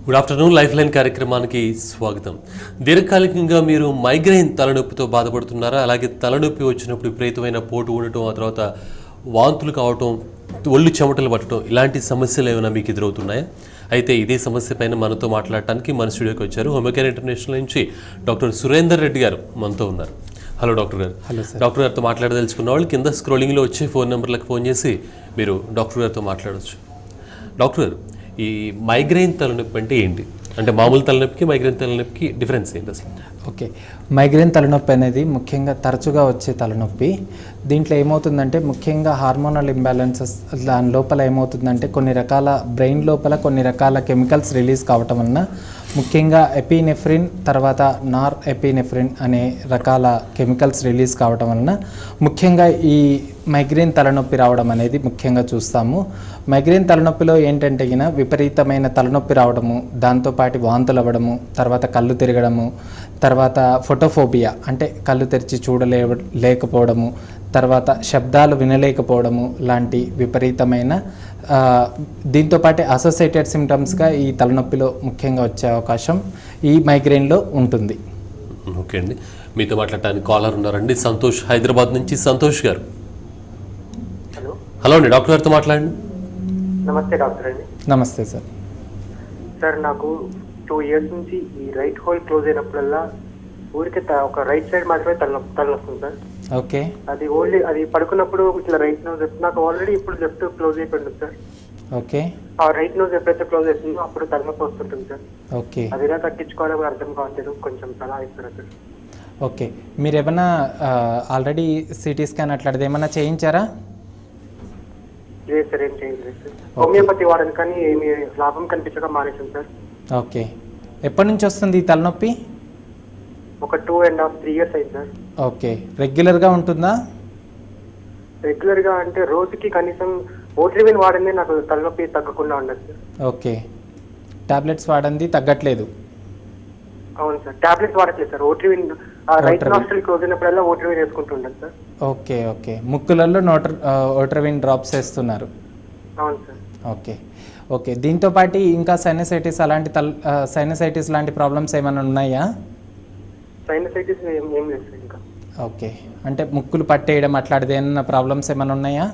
Good afternoon life line కార్యక్రమానికి స్వాగతం. దీర్ఘకాలికంగా మీరు మైగ్రెయిన్ తలనొప్పితో బాధపడుతున్నారా? అలాగే తలనొప్పి వచ్చినప్పుడు విపరీతమైన పోటు ఉండటం, ఆ తర్వాత వాంతులు కావటం, ఒళ్ళు చెమటలు పట్టడం, ఇలాంటి సమస్యలు ఏమైనా మీకు ఎదురవుతున్నాయా? అయితే ఇదే సమస్య పైన మనతో మాట్లాడటానికి మన స్టూడియోకి వచ్చారు హోమియోకేర్ ఇంటర్నేషనల్ నుంచి డాక్టర్ సురేందర్ రెడ్డి గారు మనతో ఉన్నారు. హలో డాక్టర్ గారు. Hello sir. డాక్టర్ గారితో మాట్లాడదలుచుకున్న వాళ్ళు కింద స్క్రోలింగ్లో వచ్చే ఫోన్ నెంబర్లకు ఫోన్ చేసి మీరు డాక్టర్ గారితో మాట్లాడవచ్చు. డాక్టర్ గారు, ఈ మైగ్రెయిన్ తలనొప్పి అంటే ఏంటి? అంటే మామూలు తలనొప్పికి మైగ్రెయిన్ తలనొప్పికి డిఫరెన్స్ ఏంటి అసలు? ఓకే, మైగ్రెయిన్ తలనొప్పి అనేది ముఖ్యంగా తరచుగా వచ్చే తలనొప్పి. దీంట్లో ఏమవుతుందంటే ముఖ్యంగా హార్మోనల్ ఇంబ్యాలెన్సెస్ దాని లోపల ఏమవుతుందంటే కొన్ని రకాల బ్రెయిన్ లోపల కొన్ని రకాల కెమికల్స్ రిలీజ్ కావటం వలన ముఖ్యంగా ఎపినెఫ్రిన్ తర్వాత నార్ ఎపినెఫ్రిన్ అనే రకాల కెమికల్స్ రిలీజ్ కావటం వలన ముఖ్యంగా ఈ మైగ్రెయిన్ తలనొప్పి రావడం అనేది ముఖ్యంగా చూస్తాము. మైగ్రెయిన్ తలనొప్పిలో ఏంటంటే విపరీతమైన తలనొప్పి రావడము, దాంతోపాటు వాంతులు అవ్వడము, తర్వాత కళ్ళు తిరగడము, తర్వాత ఫోటోఫోబియా అంటే కళ్ళు తెరిచి లేకపోవడము, తర్వాత శబ్దాలు వినలేకపోవడము లాంటి విపరీతమైన దీంతోపాటు అసోసియేటెడ్ సిమ్టమ్స్గా ఈ తలనొప్పిలో ముఖ్యంగా వచ్చే అవకాశం ఈ మైగ్రెయిన్లో ఉంటుంది. ఓకే అండి, మీతో మాట్లాడటానికి కాలర్ ఉన్నారండి. సంతోష్ హైదరాబాద్ నుంచి. సంతోష్ గారు. హలో. హలో అండి, డాక్టర్ గారితో మాట్లాడండి. నమస్తే డాక్టర్ అండి. నమస్తే సార్. సార్, నాకు 2 years నుంచి ఈ రైట్ హోల్ క్లోజ్ అయినప్పుడల్లా ఊరికే ఒక రైట్ సైడ్ మాత్రమే తలనొస్తుంది సార్. ఓకే. అది పడుకున్నప్పుడు ఇట్లా రైట్ నోజ్ నాకు ఆల్రెడీ ఇప్పుడు లెఫ్ట్ క్లోజ్ అయిపోయింది సార్. ఓకే. ఆ రైట్ నోజ్ ఎప్పుడైతే క్లోజ్ అవుతుందో అప్పుడు తలనొప్పి వస్తుంటుంది సార్. ఓకే. అది ఎలా తగ్గించుకోవాలో అర్థం కావట్లేదు, కొంచెం సలహా ఇస్తారా సార్? ఓకే, మీరు ఏమైనా ఆల్రెడీ సిటీ స్కాన్ అట్లాంటిది ఏమైనా చేయించారా? లేదు సార్, ఏం చేయలేదు సార్. హోమియోపతి వాడని కానీ ఏమి లాభం కనిపించక మానేసాను సార్. ఓకే, ఎప్పటి నుంచి వస్తుంది ఈ తలనొప్పి? ఒక 2.5-3 years అయింది సార్. ఓకే, రెగ్యులర్గా ఉంటుందా? రెగ్యులర్గా అంటే రోజుకి కనీసం ఓట్రివిన్ వాడింది నాకు తలనొప్పి తగ్గకుండా ఉండదు సార్. ఓకే, టాబ్లెట్స్ వాడింది తగ్గట్లేదు? అవును సార్, టాబ్లెట్స్ వాడట్లేదు sir. Otrivin right nostril close అయినప్పుడల్లా ఓట్రివిన్ వేసుకుంటుంటాను సార్. ఓకే. ఓకే, ముక్కులలో ఓట్రివిన్ డ్రాప్స్ వేస్తున్నారు? అవును సార్. ఓకే. ఓకే, దీంతో పాటు ఇంకా సైనసైటిస్ సైనసైటిస్ లాంటి ప్రాబ్లమ్స్ ఏమైనా ఉన్నాయా? సైనసైటిస్ ఏం లేదు సార్ ఇంకా. ఓకే, అంటే ముక్కులు పట్టేయడం అట్లాంటిది ఏమైనా ప్రాబ్లమ్స్ ఏమైనా ఉన్నాయా?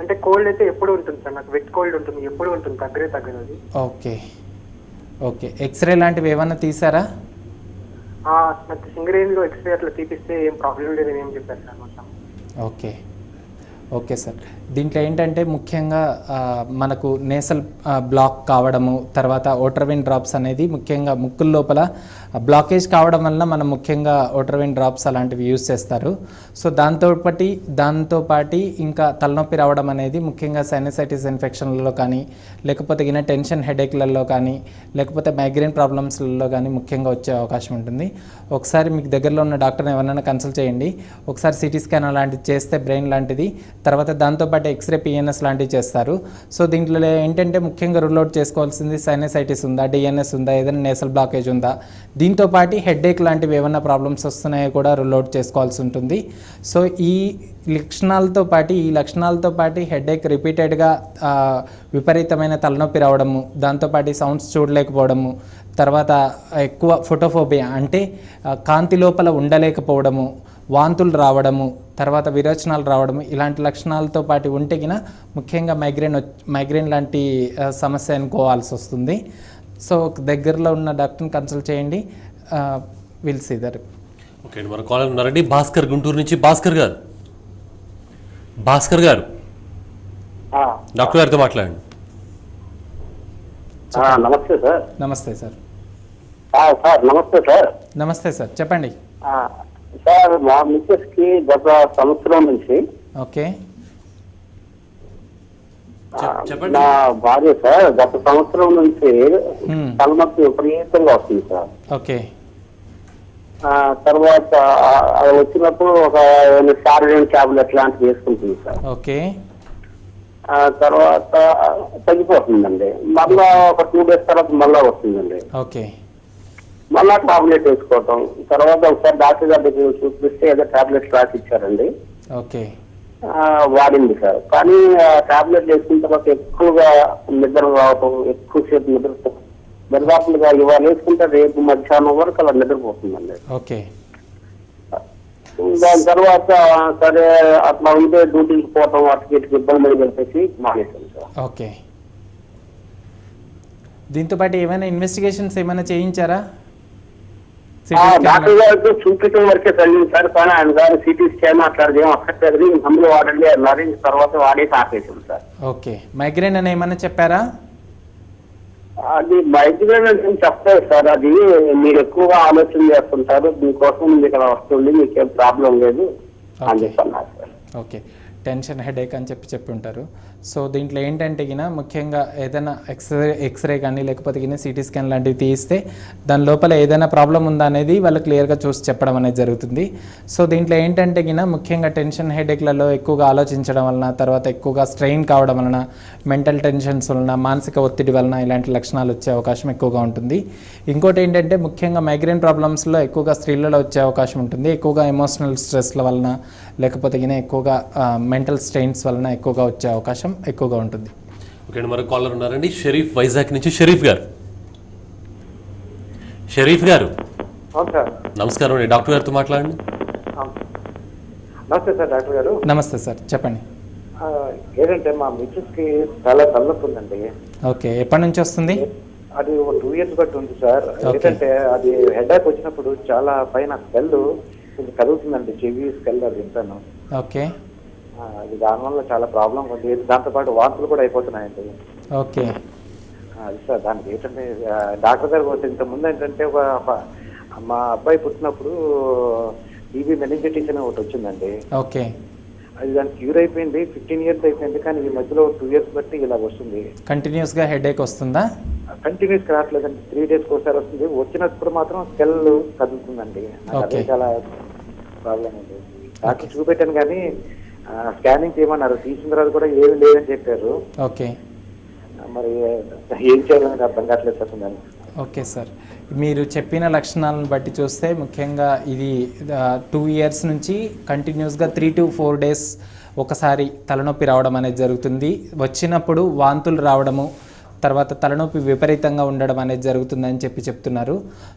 అంటే కోల్డ్ అయితే ఎప్పుడు ఉంటుంది సార్, నాకు వెట్ కోల్డ్ ఉంటుంది, ఎప్పుడు ఉంటుంది, తగ్గదు అది. ఓకే. ఓకే, ఎక్స్రే లాంటివి ఏమైనా తీసారా? నాకు సింగరేణిలో ఎక్స్రే అట్లా తీపిస్తే ఏం ప్రాబ్లం లేదని ఏం చెప్పారు సార్ మొత్తం. ఓకే. ఓకే సార్, దీంట్లో ఏంటంటే ముఖ్యంగా మనకు నేసల్ బ్లాక్ కావడము, తర్వాత ఓట్రవిన్ డ్రాప్స్ అనేది ముఖ్యంగా ముక్కుల లోపల బ్లాకేజ్ కావడం వల్ల మనం ముఖ్యంగా ఓట్రవిన్ డ్రాప్స్ అలాంటివి యూజ్ చేస్తారు. సో దాంతోపాటి ఇంకా తలనొప్పి రావడం అనేది ముఖ్యంగా సైనసైటిస్ ఇన్ఫెక్షన్లలో కానీ, లేకపోతే టెన్షన్ హెడేక్లలో కానీ, లేకపోతే మైగ్రేన్ ప్రాబ్లమ్స్లలో కానీ ముఖ్యంగా వచ్చే అవకాశం ఉంటుంది. ఒకసారి మీకు దగ్గరలో ఉన్న డాక్టర్ని ఎవరైనా కన్సల్ట్ చేయండి. ఒకసారి సిటీ స్కాన్ అలాంటిది చేస్తే బ్రెయిన్ లాంటిది, తర్వాత దాంతోపాటు ఎక్స్రే పిఎన్ఎస్ లాంటివి చేస్తారు. సో దీంట్లో ఏంటంటే ముఖ్యంగా రూల్ అవుట్ చేసుకోవాల్సింది సైనసైటిస్ ఉందా, డిఎన్ఎస్ ఉందా, ఏదైనా నేసల్ బ్లాకేజ్ ఉందా, దీంతోపాటు హెడేక్ లాంటివి ఏమైనా ప్రాబ్లమ్స్ వస్తున్నాయో కూడా రూల్ అవుట్ చేసుకోవాల్సి ఉంటుంది. సో ఈ లక్షణాలతో పాటు హెడేక్, రిపీటెడ్గా విపరీతమైన తలనొప్పి రావడము, దాంతోపాటు సౌండ్స్ చూడలేకపోవడము, తర్వాత ఎక్కువ ఫోటోఫోబియా అంటే కాంతి లోపల ఉండలేకపోవడము, వాంతులు రావడము, తర్వాత విరోచనాలు రావడము, ఇలాంటి లక్షణాలతో పాటు ఉంటే ముఖ్యంగా మైగ్రేన్ లాంటి సమస్య అనుకోవాల్సి వస్తుంది. సో దగ్గరలో ఉన్న డాక్టర్ని కన్సల్ట్ చేయండి. Will see that. ఓకే అండి, మన కాలర్ ఉన్నారండి. భాస్కర్, గుంటూరు నుంచి. భాస్కర్ గారు. డాక్టర్ గారితో మాట్లాడండి. నమస్తే సార్. నమస్తే సార్. నమస్తే సార్. నమస్తే సార్, చెప్పండి సార్. మా మిస్సెస్ కి గత సంవత్సరం నుంచి, ఓకే, నా భార్య సార్ గత సంవత్సరం నుంచి తలనొప్పి విపరీతంగా వస్తుంది సార్. ఓకే. తర్వాత వచ్చినప్పుడు ఒక సారిడిన్ టాబ్లెట్ లాంటివి వేసుకుంటుంది సార్. ఓకే. తర్వాత తగ్గిపోతుందండి. మళ్ళా ఒక 2 days తర్వాత మళ్ళా వస్తుందండి. ఓకే. మళ్ళా టాబ్లెట్ వేసుకోవటం. తర్వాత ఒకసారి డాక్టర్ గారి దగ్గర చూపిస్తే ఏదో టాబ్లెట్స్ రాసి ఇచ్చారండి. ఓకే. వాడింది సార్. కానీ టాబ్లెట్ వేసుకున్న తర్వాత ఎక్కువగా నిద్ర రావటం, ఎక్కువసేపు నిద్ర దరిదాపులుగా ఇవాళ వేసుకుంటే రేపు మధ్యాహ్నం వరకు అలా నిద్రపోతుందండి. ఓకే. దాని తర్వాత సరే అట్లా ఉంటే డ్యూటీకి పోవటం వాటికి ఇబ్బంది అని చెప్పేసి మానేశాను సార్. ఓకే. దీంతో పాటు ఏమైనా ఇన్వెస్టిగేషన్స్ ఏమైనా చేయించారా? డాక్టర్ గారికి చూపించడం వరకే తల్లింది సార్, కానీ ఆయన గారు సిటీ స్కాన్ అట్లాంటిది ఏం అక్కర్లేదు, మందులు వాడండి అన్నారు. తర్వాత వాడేసి ఆపేసాం సార్. ఓకే. మైగ్రేన్ అని ఏమైనా చెప్పారా? అది మైగ్రేన్ అని చెప్పలేదు సార్, అది మీరు ఎక్కువగా ఆలోచన చేస్తుంటారు, దీనికోసం మీకు ఇక్కడ వస్తుంది, మీకేం ప్రాబ్లం లేదు అని చెప్పన్నారు సార్. ఓకే. టెన్షన్, హెడేక్ అని చెప్పి ఉంటారు. సో దీంట్లో ఏంటంటే గిన ముఖ్యంగా ఏదైనా ఎక్స్రే కానీ లేకపోతే గిన సిటీ స్కాన్ లాంటివి తీస్తే దాని లోపల ఏదైనా ప్రాబ్లం ఉందా అనేది వాళ్ళు క్లియర్గా చూసి చెప్పడం అనేది జరుగుతుంది. సో దీంట్లో ఏంటంటే గిన ముఖ్యంగా టెన్షన్, హెడేక్లలో ఎక్కువగా ఆలోచించడం వలన, తర్వాత ఎక్కువగా స్ట్రెయిన్ కావడం వలన, మెంటల్ టెన్షన్స్ వలన, మానసిక ఒత్తిడి వలన ఇలాంటి లక్షణాలు వచ్చే అవకాశం ఎక్కువగా ఉంటుంది. ఇంకోటి ఏంటంటే ముఖ్యంగా మైగ్రేన్ ప్రాబ్లమ్స్లో ఎక్కువగా స్త్రీలలో వచ్చే అవకాశం ఉంటుంది. ఎక్కువగా ఎమోషనల్ స్ట్రెస్ల వలన లేకపోతే గిన ఎక్కువగా మెంటల్ స్ట్రెయిన్స్ వలన ఎక్కువగా వచ్చే అవకాశం ఎక్కువగా ఉంటుంది. ఓకే అండి, మరో కాలర్ ఉన్నారండి. షరీఫ్ వైజాగ్ నుంచి. షరీఫ్ గారు. షరీఫ్ గారు నమస్కారం అండి, డాక్టర్ గారితో మాట్లాడండి. నమస్తే సార్ డాక్టర్ గారు. నమస్తే సార్, చెప్పండి. ఏంటంటే మా మిస్సెస్కి చాలా తలనొప్పి ఉందండి. ఓకే. ఎప్పటి నుంచి వస్తుంది? అది ఒక 2 years బట్టి ఉంది సార్. ఏంటంటే అది హెడేక్ వచ్చినప్పుడు చాలా పైన స్కెల్ కొంచెం కదులుతుందండి, చెవి స్కెల్ అది వింటాను. ఓకే. అది దానివల్ల చాలా ప్రాబ్లం ఉంది. దాంతోపాటు వాంతులు కూడా అయిపోతున్నాయండి. ఓకే. అది సార్ దానికి ఏంటంటే డాక్టర్ గారు ఇంత ముందు ఏంటంటే మా అబ్బాయి పుట్టినప్పుడు టీబీ మెనింజైటిస్ అని ఒకటి వచ్చిందండి. ఓకే. అది దానికి క్యూర్ అయిపోయింది, 15 years అయిపోయింది, కానీ ఈ మధ్యలో 2 years బట్టి ఇలా వస్తుంది. కంటిన్యూస్గా హెడేక్ వస్తుందా? కంటిన్యూస్ రావట్లేదండి, 3 days ఒకసారి వస్తుంది. వచ్చినప్పుడు మాత్రం స్కెల్ కదులుతుందండి. అదే చాలా ప్రాబ్లం అండి. డాక్టర్ చూపెట్టాను కానీ స్కానింగ్ చేయమన్నారు, తీసిన తర్వాత కూడా ఏమీ లేదని చెప్పారు. ఓకే. మరి ఏం చేయాలని అర్థం కావట్లేదు సార్ దాన్ని. ఓకే సార్, మీరు చెప్పిన లక్షణాలను బట్టి చూస్తే ముఖ్యంగా ఇది 2 years నుంచి కంటిన్యూస్గా 3 to 4 days ఒకసారి తలనొప్పి రావడం అనేది జరుగుతుంది. వచ్చినప్పుడు వాంతులు రావడము, తర్వాత తలనొప్పి విపరీతంగా ఉండడం అనేది జరుగుతుందని చెప్తున్నారు.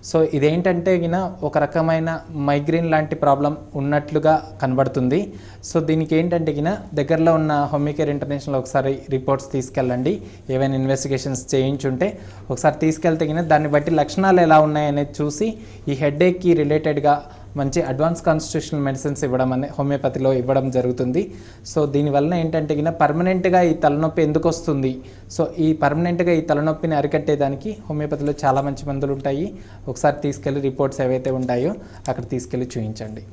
సో ఇదేంటంటే గిన ఒక రకమైన మైగ్రేన్ లాంటి ప్రాబ్లం ఉన్నట్లుగా కనబడుతుంది. సో దీనికి ఏంటంటే గిన దగ్గరలో ఉన్న హోమికేర్ ఇంటర్నేషనల్ ఒకసారి రిపోర్ట్స్ తీసుకెళ్ళండి. ఏవైనా ఇన్వెస్టిగేషన్స్ చేయించుంటే ఒకసారి తీసుకెళ్తే గిన దాన్ని బట్టి లక్షణాలు ఎలా ఉన్నాయనేది చూసి ఈ హెడేక్కి రిలేటెడ్గా మంచి అడ్వాన్స్ కాన్స్టిట్యూషనల్ మెడిసిన్స్ హోమియోపతిలో ఇవ్వడం జరుగుతుంది. సో దీనివల్ల ఏంటంటే గిన పర్మనెంట్గా ఈ తలనొప్పి ఎందుకు వస్తుంది, సో ఈ పర్మనెంట్గా ఈ తలనొప్పిని అరికట్టేదానికి హోమియోపతిలో చాలా మంచి మందులు ఉంటాయి. ఒకసారి తీసుకెళ్ళి రిపోర్ట్స్ ఏవైతే ఉంటాయో అక్కడ తీసుకెళ్ళి చూపించండి.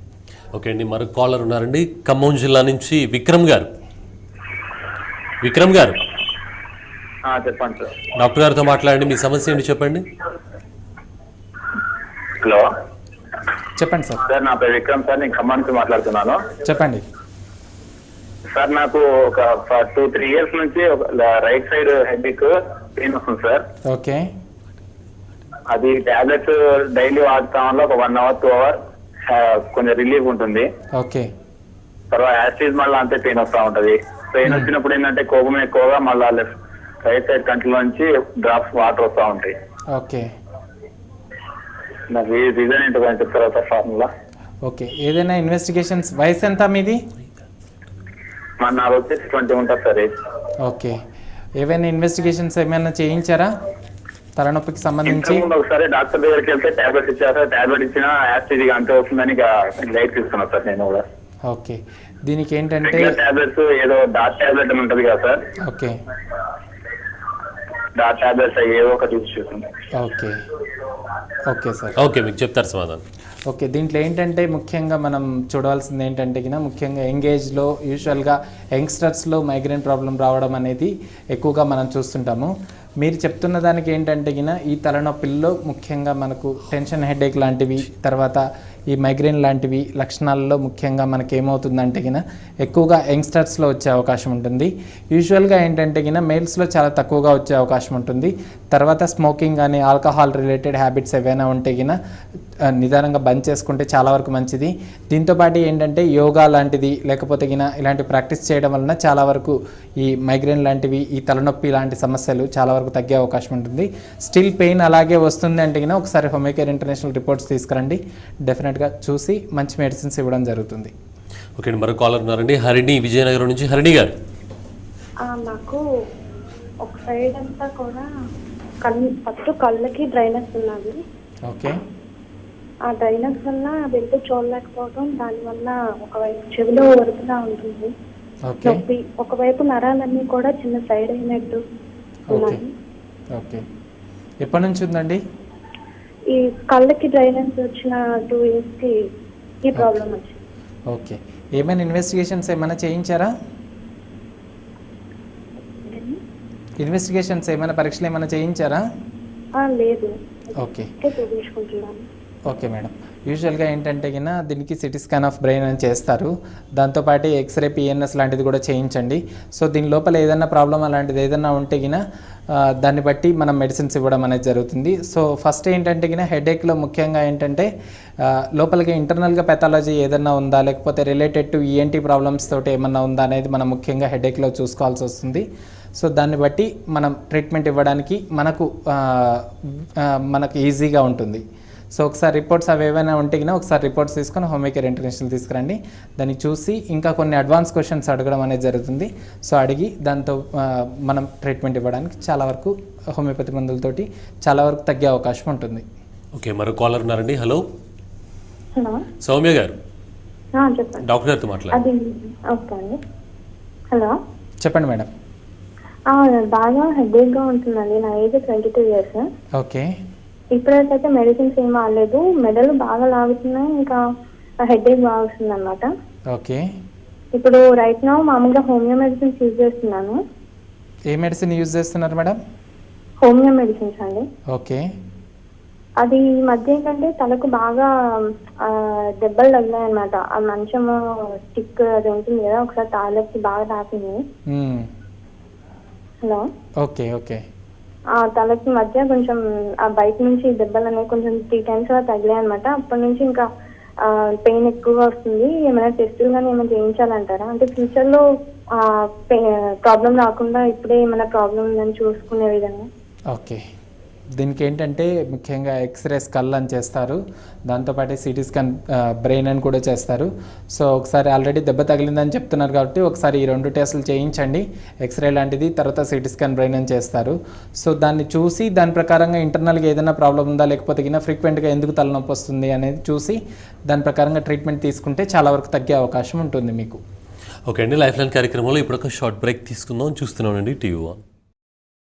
ఓకే అండి, మరో కాలర్ ఉన్నారండి. ఖమ్మం జిల్లా నుంచి విక్రమ్ గారు. విక్రమ్ గారు చెప్పండి సార్. డాక్టర్ గారితో మాట్లాడండి, మీ సమస్య ఏంటి చెప్పండి. హలో చెప్పండి సార్. సార్, నా పేరు విక్రమ్ సార్, నేను ఖమ్మం నుంచి మాట్లాడుతున్నాను. చెప్పండి సార్. నాకు ఒక 2-3 years నుంచి రైట్ సైడ్ హెడేక్ పెయిన్ వస్తుంది సార్. ఓకే. అది టాబ్లెట్స్ డైలీ వాడటం వల్ల ఒక 1 hour 2 hours కొంచెం రిలీఫ్ ఉంటుంది. ఓకే. తర్వాత యాసిడ్ మళ్ళీ అంతే పెయిన్ వస్తూ ఉంటది. పెయిన్ వచ్చినప్పుడు ఏంటంటే కోపం ఎక్కువగా మళ్ళీ రైట్ సైడ్ కంట్లో నుంచి డ్రాప్స్ వాటర్ వస్తూ ఉంటాయి. ఓకే. నాకు రీజన్ ఏంటో కొంచెం చెప్తారా సార్ ఫార్ములా? ఓకే. ఏదైనా ఇన్వెస్టిగేషన్స్, వయసు ఎంత మీది? నాకు వచ్చేసి 20 ఉంటుంది సార్. ఓకే. ఏవైనా ఇన్వెస్టిగేషన్స్ ఏమైనా చేయించారా తలనొప్పికి సంబంధించి? ఒకసారి డాక్టర్ దగ్గరికి వెళ్తే టాబ్లెట్ ఇచ్చారు, టాబ్లెట్ ఇచ్చినా యాసిడ్ అంతే వస్తుందని లైట్ తీసుకున్నా సార్ నేను కూడా. ఓకే. దీనికి ఏంటంటే టాబ్లెట్స్ ఏదో డాట్ టాబ్లెట్ అని ఉంటుంది కదా సార్. ఓకే. డాట్ టాబ్లెట్స్ ఏదో ఒకటి యూజ్ చేస్తుంది. ఓకే. Okay sir. ఓకే, మీకు చెప్తారు సమాధానం. ఓకే. దీంట్లో ఏంటంటే ముఖ్యంగా మనం చూడవలసింది ఏంటంటే కినా ముఖ్యంగా యంగేజ్లో యూజువల్గా యంగ్స్టర్స్లో మైగ్రేన్ ప్రాబ్లం రావడం అనేది ఎక్కువగా మనం చూస్తుంటాము. మీరు చెప్తున్న దానికి ఏంటంటే గిన ఈ తలనొప్పిల్లో ముఖ్యంగా మనకు టెన్షన్ హెడేక్ లాంటివి, తర్వాత ఈ మైగ్రేన్ లాంటివి లక్షణాలలో ముఖ్యంగా మనకి ఏమవుతుందంటే గిన ఎక్కువగా యంగ్స్టర్స్లో వచ్చే అవకాశం ఉంటుంది. యూజువల్గా ఏంటంటే గిన మేల్స్లో చాలా తక్కువగా వచ్చే అవకాశం ఉంటుంది. తర్వాత స్మోకింగ్ కానీ ఆల్కహాల్ రిలేటెడ్ హ్యాబిట్స్ ఏవైనా ఉంటే గిన నిదానంగా బంద్ చేసుకుంటే చాలా వరకు మంచిది. దీంతోపాటు ఏంటంటే యోగా లాంటిది లేకపోతే ఇలాంటి ప్రాక్టీస్ చేయడం వలన చాలా వరకు ఈ మైగ్రేన్ లాంటివి, ఈ తలనొప్పి లాంటి సమస్యలు చాలా వరకు తగ్గే అవకాశం ఉంటుంది. స్టిల్ పెయిన్ అలాగే వస్తుంది అంటే ఒకసారి హోమియోకేర్ ఇంటర్నేషనల్ రిపోర్ట్స్ తీసుకురండి. డెఫినెట్గా చూసి మంచి మెడిసిన్స్ ఇవ్వడం జరుగుతుంది. ఓకే అండి, మరో కాలర్ ఉన్నారండి. హరిణి విజయనగరం నుంచి. హరిణి గారు, నాకు ఒక సైడ్ అంతా కూడా ఫస్ట్ కళ్ళకి డ్రైనెస్ ఉన్నది. ఓకే, ఆ డ్రైనెస్ వల్ల వెళ్తూ చూడలేకపోవడం, దానివల్ల ఒకవైపు చెవిలో వరకులా ఉంటుంది ఓకే, నొప్పి, ఒకవైపు నరాలన్నీ కూడా చిన్న సైడ్ అయినట్టు ఓకే, ఉన్నాయి. ఓకే. ఎప్పటి నుంచి ఉందండి? ఈ కళ్ళకి డ్రైనెస్ వచ్చిన 2 years కి ఈ ప్రాబ్లం వచ్చింది. ఓకే, ఏమైనా ఇన్వెస్టిగేషన్స్ ఏమైనా చేయించారా? ఇన్వెస్టిగేషన్స్ ఏమైనా పరీక్షలు ఏమైనా చేయించారా? లేదు, ఓకే, చూపించుకుంటున్నాను. Okay madam. యూజువల్గా ఏంటంటే దీనికి సిటీ స్కాన్ ఆఫ్ బ్రెయిన్ అని చేస్తారు. దాంతోపాటు ఎక్స్రే, పిఎన్ఎస్ లాంటిది కూడా చేయించండి. సో దీని లోపల ఏదైనా ప్రాబ్లం అలాంటిది ఏదైనా ఉంటే దాన్ని బట్టి మనం మెడిసిన్స్ ఇవ్వడం అనేది జరుగుతుంది. సో ఫస్ట్ ఏంటంటే హెడేక్లో ముఖ్యంగా ఏంటంటే లోపలికి ఇంటర్నల్గా పెథాలజీ ఏదైనా ఉందా, లేకపోతే రిలేటెడ్ టు ఈఎన్టీ ప్రాబ్లమ్స్ తోటి ఏమన్నా ఉందా అనేది మనం ముఖ్యంగా హెడేక్లో చూసుకోవాల్సి వస్తుంది. సో దాన్ని బట్టి మనం ట్రీట్మెంట్ ఇవ్వడానికి మనకు ఈజీగా ఉంటుంది. సో ఒకసారి రిపోర్ట్స్ అవి ఏమైనా ఉంటే ఒకసారి రిపోర్ట్స్ తీసుకొని హోమియోకేర్ ఇంటర్నేషనల్ తీసుకురండి. దాన్ని చూసి ఇంకా కొన్ని అడ్వాన్స్ క్వశ్చన్స్ అడగడం అనేది జరుగుతుంది. సో అడిగి దాంతో మనం ట్రీట్మెంట్ ఇవ్వడానికి చాలా వరకు హోమియోపతి మందులతోటి చాలా వరకు తగ్గే అవకాశం ఉంటుంది. ఓకే, మరో కాలర్ ఉన్నారండి. హలో హలో, సౌమ్య గారు, చెప్పండి. డాక్టర్ గారితో మాట్లాడండి. ఓకే అండి. హలో, చెప్పండి మేడం. బాగా హెడేక్ గా ఉంటుందండి. నా ఏజ్ 22 years. ఓకే, ఇప్పుడైతే మెడిసిన్స్ ఏం వాడలేదు. మెడలు బాగా లాగుతున్నాయి, ఇంకా హెడేక్ బాగా వస్తుంది అనమాట. ఓకే, ఇప్పుడు రైట్ నౌ మామూలుగా హోమియో మెడిసిన్స్ యూజ్ చేస్తున్నాను. ఏ మెడిసిన్ యూజ్ చేస్తున్నారు మేడం? హోమియో మెడిసిన్స్ అండి. ఓకే, అది ఈ మధ్య ఏంటంటే తలకు బాగా దెబ్బలు తగిలాయి అనమాట. ఆ మంచం స్టిక్ అది ఉంటుంది కదా, ఒకసారి తాళ్ళకి బాగా తాకింది. హలో, ఓకే, ఓకే, ఆ తలకి మధ్య కొంచెం ఆ బయట నుంచి దెబ్బలు అనేవి కొంచెం 3 times అలా తగిలాయి అనమాట. అప్పటి నుంచి ఇంకా పెయిన్ ఎక్కువగా వస్తుంది. ఏమైనా టెస్టులు కానీ ఏమైనా చేయించాలంటారా? అంటే ఫ్యూచర్ లో ప్రాబ్లం రాకుండా ఇప్పుడే ఏమైనా ప్రాబ్లం ఉందని చూసుకునే విధంగా. ఓకే, దీనికి ఏంటంటే ముఖ్యంగా ఎక్స్రే స్కల్ అని చేస్తారు. దాంతోపాటు సిటీ స్కాన్ బ్రెయిన్ అని కూడా చేస్తారు. సో ఒకసారి ఆల్రెడీ దెబ్బ తగిలిందని చెప్తున్నారు కాబట్టి ఒకసారి ఈ 2 టెస్టులు చేయించండి. ఎక్స్రే లాంటిది, తర్వాత సిటీ స్కాన్ బ్రెయిన్ అని చేస్తారు. సో దాన్ని చూసి దాని ప్రకారంగా ఇంటర్నల్గా ఏదైనా ప్రాబ్లం ఉందా, లేకపోతే ఫ్రీక్వెంట్గా ఎందుకు తలనొప్పి వస్తుంది అనేది చూసి దాని ప్రకారంగా ట్రీట్మెంట్ తీసుకుంటే చాలా వరకు తగ్గే అవకాశం ఉంటుంది మీకు. ఓకే అండి, లైఫ్ లైన్ కార్యక్రమంలో ఇప్పుడు ఒక షార్ట్ బ్రేక్ తీసుకుందాం. చూస్తున్నానండి టీవీ 1.